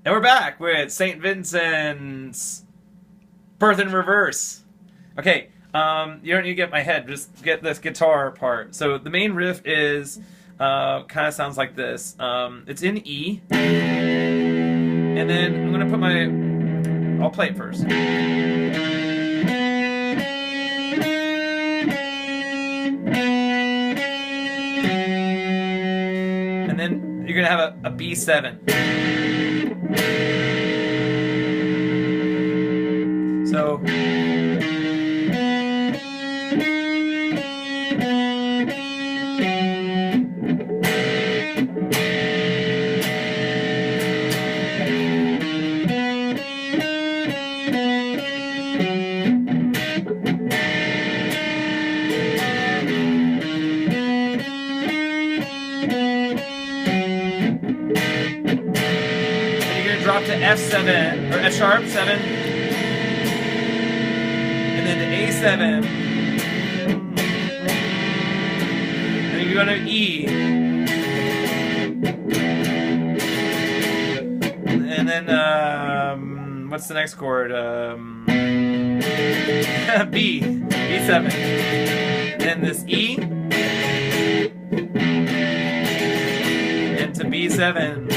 And we're back with St. Vincent's Birth in Reverse. Okay, you don't need to get my head, just get this guitar part. So the main riff is, kind of sounds like this. It's in E, and then I'm gonna put I'll play it first. And then you're gonna have a B7. So drop to F7 or F sharp 7, and then to A7, and then you go to E, and then what's the next chord? B7, then this E, and to B7.